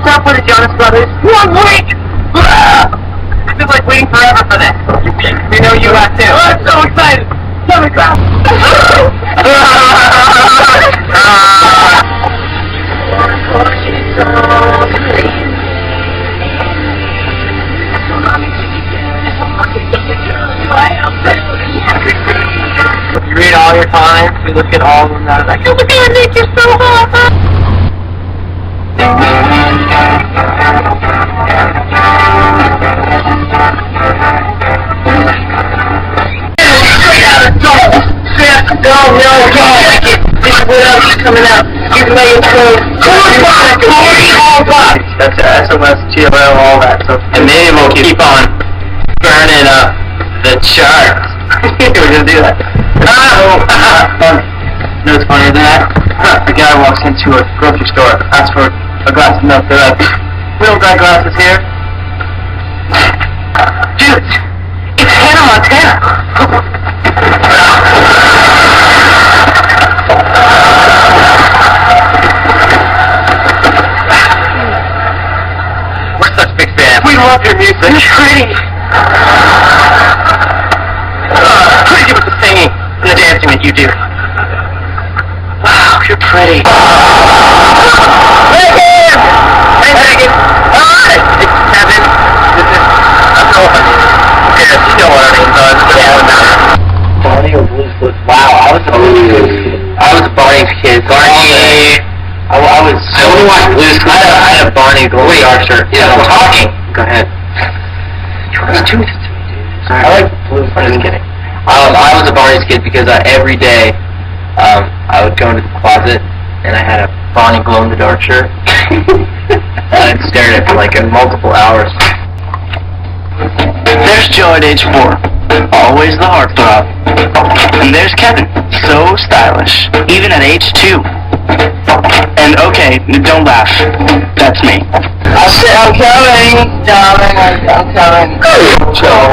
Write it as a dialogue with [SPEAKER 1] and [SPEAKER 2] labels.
[SPEAKER 1] What's up with the Jonas Brothers? 1 week! I've been like waiting forever for this. You know you have too. Oh, I'm so excited! So excited! You read all your times, you look at all of them, and I was like, oh my god, Nick, you're so hot! Coming out. He's laying clothes. That's SOS, TLO, all that. So, and maybe we'll keep on burning up the charts. We're gonna do that. You know what's funnier than that? The guy walks into a grocery store, asks for a glass of milk. They're like, we don't got glasses here. Dude, it's Hannah Montana. We love your music. You're pretty. Crazy with the singing and the dancing that you do. Wow, you're pretty. Megan! Hey, Megan. Hi! It's Kevin. This is... Okay, you know what I mean, but Barney or Blue's Clues? Wow, I was a Barney's kid. Barney... I only watched Blue's Clues. I had a Barney glowy dark shirt. Yeah, I'm talking. Go ahead. Do this to me, dude. I like Blue's Clues. I'm just kidding. I was a Barney's kid because every day I would go into the closet and I had a Barney glow-in-the-dark shirt. And I'd stare at it for like multiple hours. There's Joe at age 4. Always the heartthrob. And there's Kevin. So stylish. Even at age 2. And okay, don't laugh. That's me. I'm coming, darling. I'm coming. Joe.